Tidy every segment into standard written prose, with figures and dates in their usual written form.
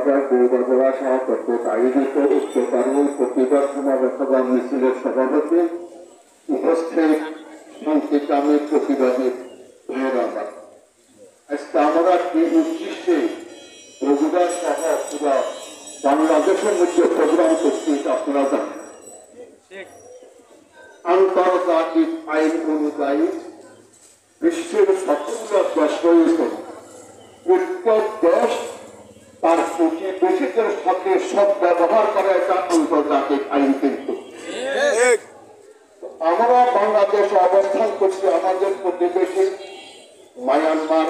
বাজার বৌবাজার সহ কর্তৃক আয়োজিত উচ্চতর প্রতিবাদ সমাবেশ মিছিলের সভাপতি উপস্থিত শান্তিকামী প্রতিবাদী ভাইয়েরা, আজকে আমরা কি উদ্দেশ্যে বগুড়া সহ পুরো বাংলাদেশের মধ্যে প্রোগ্রাম করছি আপনারা জানেন। আন্তর্জাতিক আইন অনুযায়ী বিশ্বের সকল দেশ রয়েছে, প্রত্যেক দেশ তার প্রতিবেশীদের সাথে সব ব্যবহার করে, এটা আন্তর্জাতিক আইন। কিন্তু আমরা বাংলাদেশে অবস্থান করছি, আমাদের প্রতিবেশী মায়ানমার,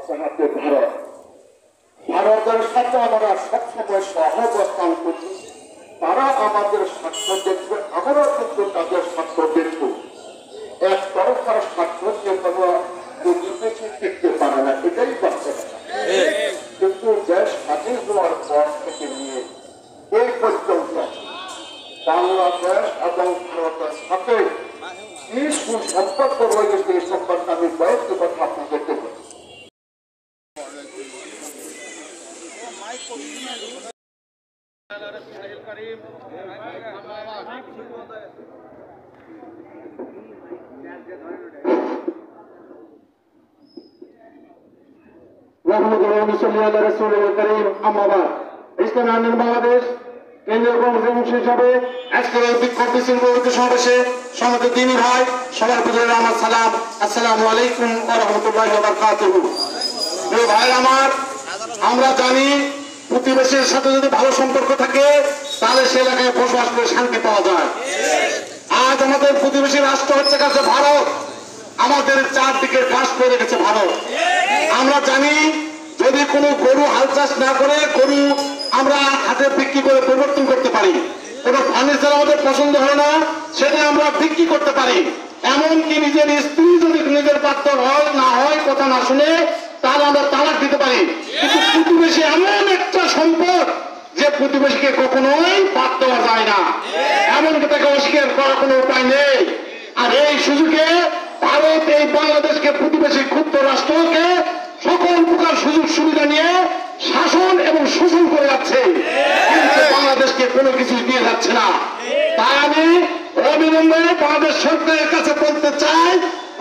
সাথে ভারত। ভারতের সাথে আমরা সবসময় সহাবস্থান করছি, তারা আমাদের স্বার্থ দেখবে, আমরা কিন্তু তাদের স্বার্থ দেখব। এক তরফার স্বার্থ যে কোনো প্রতিবেশী দেখতে পারে না, এটাই বাস্তবতা। কিন্তু দেশ স্বাধীন হওয়ার পর থেকে নিয়ে এই পর্যন্ত বাংলাদেশ এবং ভারতের সাথে কি সুসম্পর্ক রয়েছে, এই সম্পর্কে আমি কয়েকটি কথা আপনাদেরকে বলি। বাংলাদেশ কেন্দ্রীয় কংগ্রেস হিসাবে আজকের এই বিক্ষোভ মিছিল সমাবেশে সমাজের দিনী ভাই সবার প্রতি আমার সালাম, আসসালামু আলাইকুম ওয়া রাহমাতুল্লাহি ওয়া বারাকাতুহু। ভাই আমার, আমরা জানি প্রতিবেশীর সাথে যদি ভালো সম্পর্ক থাকে তাহলে সে এলাকায় বসবাস করে শান্তি পাওয়া যায়। আজ আমাদের প্রতিবেশী রাষ্ট্র হচ্ছে কাছে ভারত, আমাদের চারদিকে ঘাস করে রেখেছে ভারত। আমরা জানি যদি কোনো গরু হাল চাষ না করে গরু আমরা হাতে বিক্রি করে পরিবর্তন করতে পারি, কোনো ফার্নিচার আমাদের পছন্দ হয় না সেটা আমরা বিক্রি করতে পারি, এমনকি নিজের স্ত্রী যদি নিজের পাত্র হয় না হয় কথা না শুনে তাহলে আমরা তালাক দিতে পারি। কিন্তু প্রতিবেশী এমন একটা সম্পদ যে প্রতিবেশীকে কখনোই বাদ দেওয়া যায় না, এমনকি তাকে অস্বীকার করার কোনো উপায় নেই। আর এই সুযোগে ভারত এই বাংলাদেশকে প্রতিবেশী ক্ষুদ্র রাষ্ট্রকে সকল প্রকার সুযোগ সুবিধা নিয়ে শাসন এবং শোষণ করে যাচ্ছে, কিন্তু বাংলাদেশকে কোনো কিছু দিয়ে যাচ্ছে না। তাই আমি অবিলম্বে বাংলাদেশ সরকারের কাছে বলতে চাই,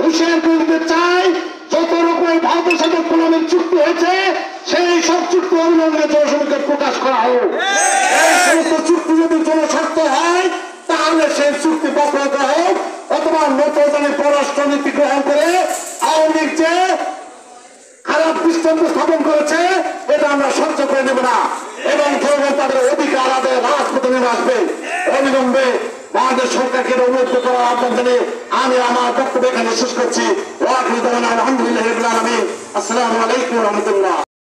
হুঁশিয়ার করতে চাই, যত রকম ভারতের সাথে গোলামীর চুক্তি হয়েছে সেই সব চুক্তি অবিলম্বে জনসমক্ষে প্রকাশ করা হোক। এই সমস্ত চুক্তি যদি জনস্বার্থ হয় তাহলে সেই চুক্তি বাতিল করা হোক, অথবা নতুন পররাষ্ট্রনীতি গ্রহণ করে আওয়ামী লীগ যে খারাপ দৃষ্টান্ত স্থাপন করেছে এটা আমরা সহ্য করে নেব না, এবং জনগণ তাদের অধিকার আদায় রাজপথে নেমে আসবে। অবিলম্বে বাংলাদেশ সরকারকে অনুরোধ করার আহ্বান জানিয়ে আমি আমার বক্তব্য এখানে শেষ করছি। আলহামদুলিল্লাহ, আসসালামু আলাইকুম ওয়া রাহমাতুল্লাহ।